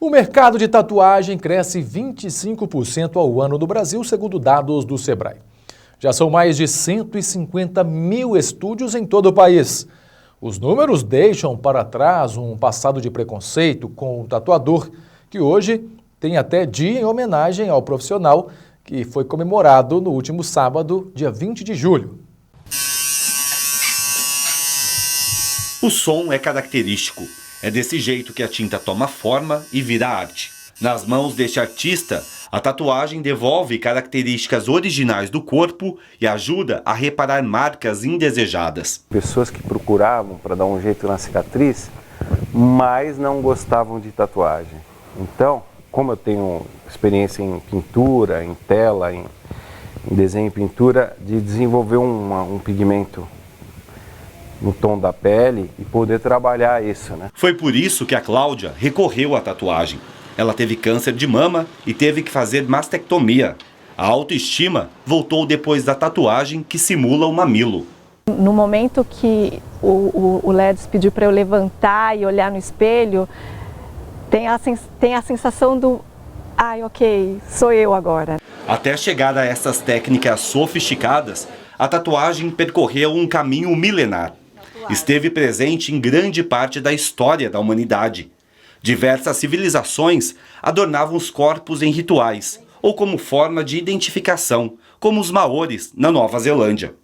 O mercado de tatuagem cresce 25% ao ano no Brasil, segundo dados do Sebrae. Já são mais de 150 mil estúdios em todo o país. Os números deixam para trás um passado de preconceito com o tatuador, que hoje tem até dia em homenagem ao profissional, que foi comemorado no último sábado, dia 20 de julho. O som é característico. É desse jeito que a tinta toma forma e vira arte. Nas mãos deste artista, a tatuagem devolve características originais do corpo e ajuda a reparar marcas indesejadas. Pessoas que procuravam para dar um jeito na cicatriz, mas não gostavam de tatuagem. Então, como eu tenho experiência em pintura, em tela, em desenho e pintura, de desenvolver um pigmento no tom da pele e poder trabalhar isso, né? Foi por isso que a Cláudia recorreu à tatuagem. Ela teve câncer de mama e teve que fazer mastectomia. A autoestima voltou depois da tatuagem que simula o mamilo. No momento que o Ledes pediu para eu levantar e olhar no espelho, tem a sensação do, ai, ok, sou eu agora. Até chegar a essas técnicas sofisticadas, a tatuagem percorreu um caminho milenar. Esteve presente em grande parte da história da humanidade. Diversas civilizações adornavam os corpos em rituais, ou como forma de identificação, como os maores na Nova Zelândia.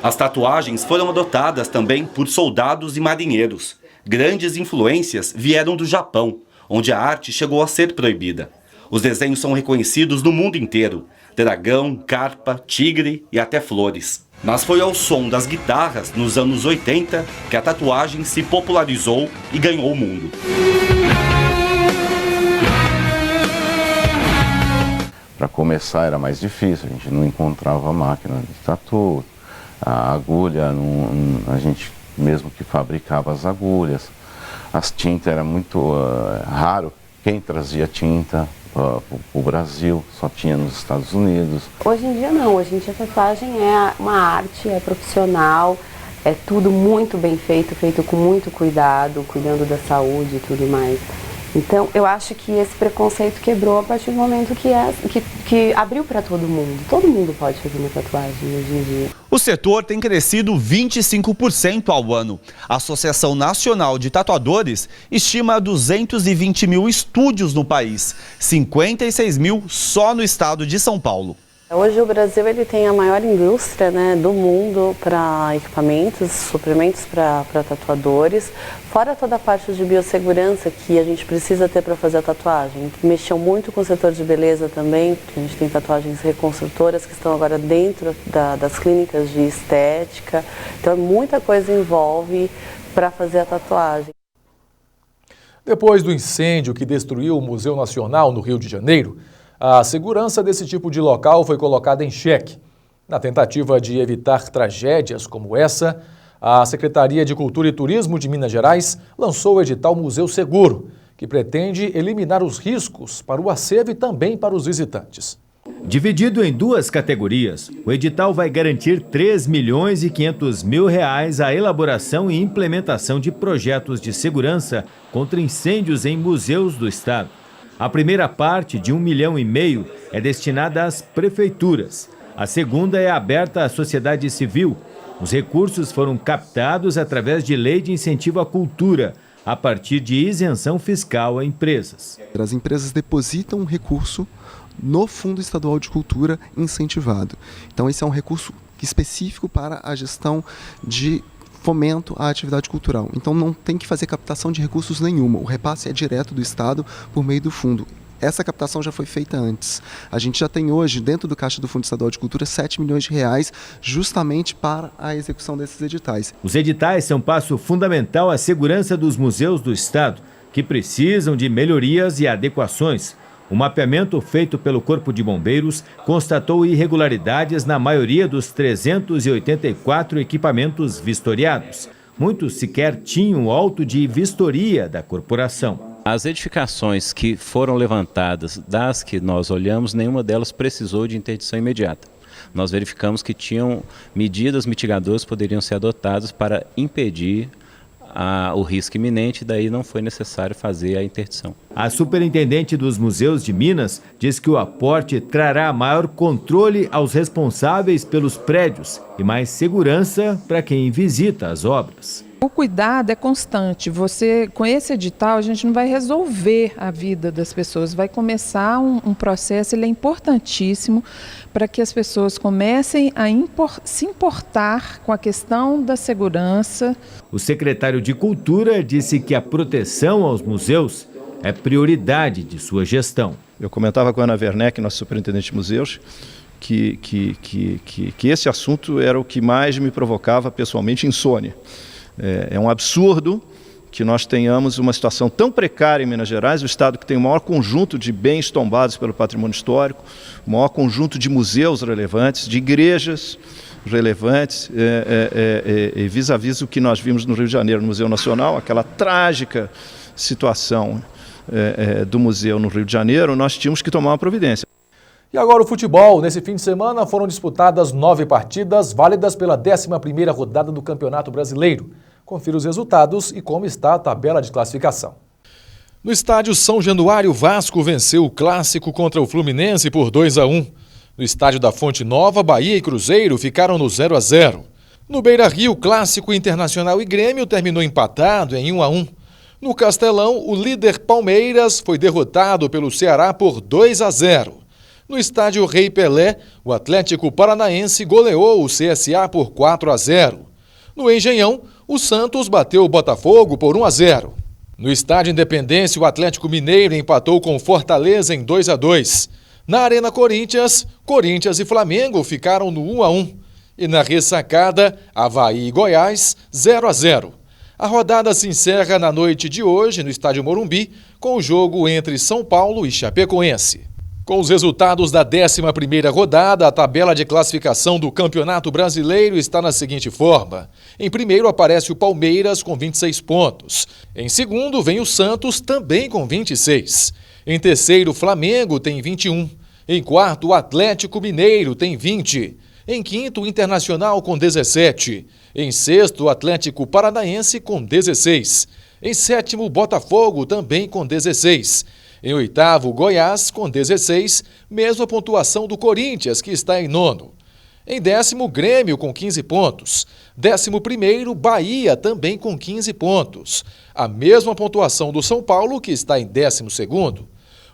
As tatuagens foram adotadas também por soldados e marinheiros. Grandes influências vieram do Japão, onde a arte chegou a ser proibida. Os desenhos são reconhecidos no mundo inteiro: dragão, carpa, tigre e até flores. Mas foi ao som das guitarras, nos anos 80, que a tatuagem se popularizou e ganhou o mundo. Para começar era mais difícil, a gente não encontrava máquina de tatu, a agulha, a gente mesmo que fabricava as agulhas, as tintas era muito raro, quem trazia tinta para o Brasil, só tinha nos Estados Unidos. Hoje em dia não, hoje em dia a tatuagem é uma arte, é profissional, é tudo muito bem feito, feito com muito cuidado, cuidando da saúde e tudo mais. Então eu acho que esse preconceito quebrou a partir do momento que abriu para todo mundo pode fazer uma tatuagem hoje em dia. O setor tem crescido 25% ao ano. A Associação Nacional de Tatuadores estima 220 mil estúdios no país, 56 mil só no estado de São Paulo. Hoje o Brasil ele tem a maior indústria, né, do mundo para equipamentos, suprimentos para tatuadores, fora toda a parte de biossegurança que a gente precisa ter para fazer a tatuagem. Mexeu muito com o setor de beleza também, porque a gente tem tatuagens reconstrutoras que estão agora dentro das clínicas de estética, então muita coisa envolve para fazer a tatuagem. Depois do incêndio que destruiu o Museu Nacional no Rio de Janeiro, a segurança desse tipo de local foi colocada em xeque. Na tentativa de evitar tragédias como essa, a Secretaria de Cultura e Turismo de Minas Gerais lançou o edital Museu Seguro, que pretende eliminar os riscos para o acervo e também para os visitantes. Dividido em duas categorias, o edital vai garantir R$ 3.500.000 a elaboração e implementação de projetos de segurança contra incêndios em museus do estado. A primeira parte, de R$ 1,5 milhão, é destinada às prefeituras. A segunda é aberta à sociedade civil. Os recursos foram captados através de lei de incentivo à cultura, a partir de isenção fiscal a empresas. As empresas depositam um recurso no Fundo Estadual de Cultura incentivado. Então esse é um recurso específico para a gestão de fomento à atividade cultural. Então não tem que fazer captação de recursos nenhuma. O repasse é direto do Estado por meio do fundo. Essa captação já foi feita antes. A gente já tem hoje, dentro do caixa do Fundo Estadual de Cultura, R$ 7 milhões justamente para a execução desses editais. Os editais são passo fundamental à segurança dos museus do estado, que precisam de melhorias e adequações. O mapeamento feito pelo Corpo de Bombeiros constatou irregularidades na maioria dos 384 equipamentos vistoriados. Muitos sequer tinham auto de vistoria da corporação. As edificações que foram levantadas, das que nós olhamos, nenhuma delas precisou de interdição imediata. Nós verificamos que tinham medidas mitigadoras que poderiam ser adotadas para impedir o risco iminente, daí não foi necessário fazer a interdição. A superintendente dos museus de Minas diz que o aporte trará maior controle aos responsáveis pelos prédios e mais segurança para quem visita as obras. O cuidado é constante. Com esse edital, a gente não vai resolver a vida das pessoas. Vai começar um processo, ele é importantíssimo para que as pessoas comecem a se importar com a questão da segurança. O secretário de Cultura disse que a proteção aos museus é prioridade de sua gestão. Eu comentava com a Ana Werneck, nossa superintendente de museus, que esse assunto era o que mais me provocava pessoalmente insônia. É um absurdo que nós tenhamos uma situação tão precária em Minas Gerais, o estado que tem o maior conjunto de bens tombados pelo patrimônio histórico, o maior conjunto de museus relevantes, de igrejas relevantes, e vis-à-vis o que nós vimos no Rio de Janeiro, no Museu Nacional, aquela trágica situação do museu no Rio de Janeiro, nós tínhamos que tomar uma providência. E agora o futebol. Nesse fim de semana foram disputadas 9 partidas válidas pela 11ª rodada do Campeonato Brasileiro. Confira os resultados e como está a tabela de classificação. No estádio São Januário, Vasco venceu o clássico contra o Fluminense por 2-1. No estádio da Fonte Nova, Bahia e Cruzeiro ficaram no 0-0. No Beira-Rio, clássico Internacional e Grêmio terminou empatado em 1-1. No Castelão, o líder Palmeiras foi derrotado pelo Ceará por 2-0. No estádio Rei Pelé, o Atlético Paranaense goleou o CSA por 4-0. No Engenhão, o Santos bateu o Botafogo por 1-0. No estádio Independência, o Atlético Mineiro empatou com Fortaleza em 2-2. Na Arena Corinthians, Corinthians e Flamengo ficaram no 1-1. E na Ressacada, Avaí e Goiás, 0-0. A rodada se encerra na noite de hoje, no estádio Morumbi, com o jogo entre São Paulo e Chapecoense. Com os resultados da 11ª rodada, a tabela de classificação do Campeonato Brasileiro está na seguinte forma. Em primeiro aparece o Palmeiras com 26 pontos. Em segundo vem o Santos também com 26. Em terceiro, o Flamengo tem 21. Em quarto, o Atlético Mineiro tem 20. Em quinto, o Internacional com 17. Em sexto, o Atlético Paranaense com 16. Em sétimo, o Botafogo também com 16. Em oitavo, Goiás, com 16, mesma pontuação do Corinthians, que está em nono. Em décimo, Grêmio, com 15 pontos. 11º, Bahia, também com 15 pontos. A mesma pontuação do São Paulo, que está em 12º.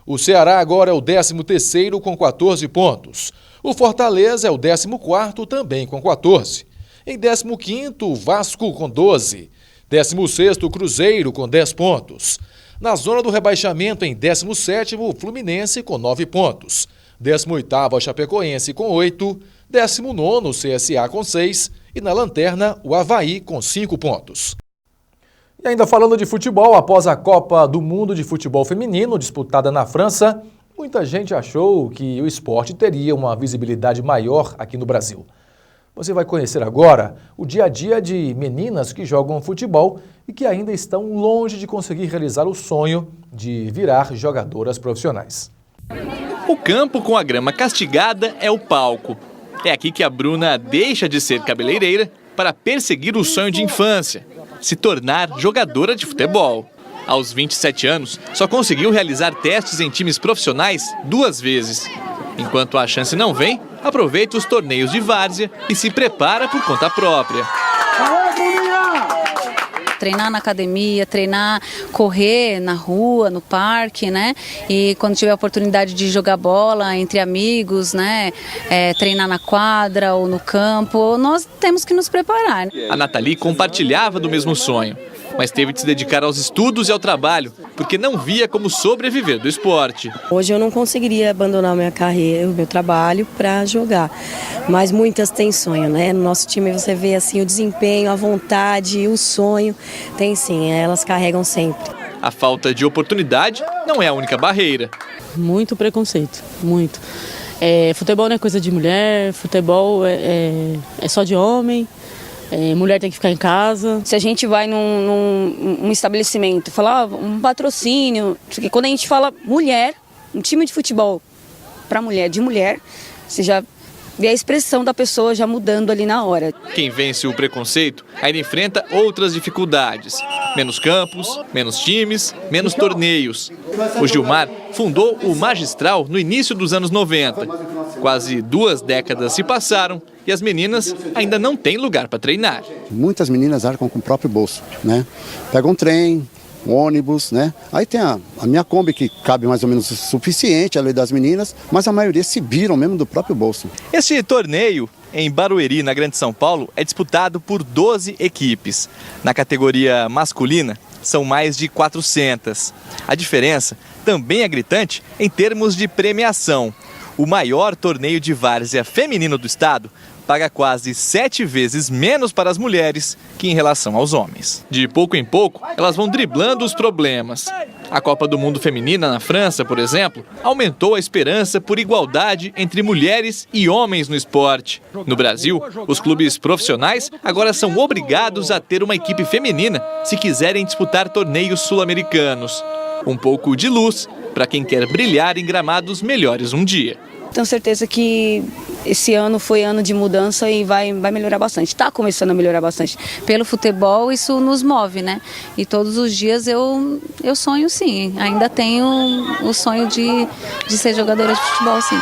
O Ceará agora é o 13º, com 14 pontos. O Fortaleza é o 14º, também com 14. Em 15º, o Vasco, com 12. 16º, o Cruzeiro, com 10 pontos. Na zona do rebaixamento, em 17º, o Fluminense com 9 pontos. 18º, a Chapecoense com 8. 19º, o CSA com 6. E na lanterna, o Avaí com 5 pontos. E ainda falando de futebol, após a Copa do Mundo de Futebol Feminino, disputada na França, muita gente achou que o esporte teria uma visibilidade maior aqui no Brasil. Você vai conhecer agora o dia a dia de meninas que jogam futebol e que ainda estão longe de conseguir realizar o sonho de virar jogadoras profissionais. O campo com a grama castigada é o palco. É aqui que a Bruna deixa de ser cabeleireira para perseguir o sonho de infância, se tornar jogadora de futebol. Aos 27 anos, só conseguiu realizar testes em times profissionais 2 vezes. Enquanto a chance não vem, aproveita os torneios de várzea e se prepara por conta própria. Treinar na academia, correr na rua, no parque, né? E quando tiver a oportunidade de jogar bola entre amigos, né? Treinar na quadra ou no campo, nós temos que nos preparar. A Nathalie compartilhava do mesmo sonho, mas teve de se dedicar aos estudos e ao trabalho, porque não via como sobreviver do esporte. Hoje eu não conseguiria abandonar minha carreira, o meu trabalho para jogar, mas muitas têm sonho, né? No nosso time você vê assim o desempenho, a vontade, o sonho, tem sim, elas carregam sempre. A falta de oportunidade não é a única barreira. Muito preconceito, muito. Futebol não é coisa de mulher, futebol é só de homem. Mulher tem que ficar em casa. Se a gente vai num estabelecimento, falar um patrocínio, porque quando a gente fala mulher, um time de futebol para mulher, de mulher, você já ver a expressão da pessoa já mudando ali na hora. Quem vence o preconceito ainda enfrenta outras dificuldades. Menos campos, menos times, menos torneios. O Gilmar fundou o Magistral no início dos anos 90. Quase 2 décadas se passaram e as meninas ainda não têm lugar para treinar. Muitas meninas arcam com o próprio bolso, né? Pegam um trem, um ônibus, né? Aí tem a minha Kombi, que cabe mais ou menos o suficiente, a lei das meninas, mas a maioria se viram mesmo do próprio bolso. Este torneio em Barueri, na Grande São Paulo, é disputado por 12 equipes. Na categoria masculina, são mais de 400. A diferença também é gritante em termos de premiação. O maior torneio de várzea feminino do estado paga quase 7 vezes menos para as mulheres que em relação aos homens. De pouco em pouco, elas vão driblando os problemas. A Copa do Mundo Feminina na França, por exemplo, aumentou a esperança por igualdade entre mulheres e homens no esporte. No Brasil, os clubes profissionais agora são obrigados a ter uma equipe feminina se quiserem disputar torneios sul-americanos. Um pouco de luz para quem quer brilhar em gramados melhores um dia. Tenho certeza que esse ano foi ano de mudança e vai melhorar bastante. Está começando a melhorar bastante. Pelo futebol, isso nos move, né? E todos os dias eu sonho, sim. Ainda tenho o sonho de ser jogadora de futebol, sim.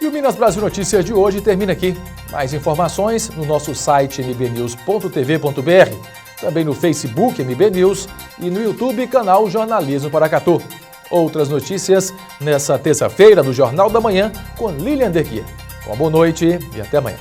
E o Minas Brasil Notícias de hoje termina aqui. Mais informações no nosso site mbnews.tv.br, também no Facebook MB News e no YouTube, canal Jornalismo Paracatu. Outras notícias nessa terça-feira no Jornal da Manhã com Lilian Derguia. Uma boa noite e até amanhã.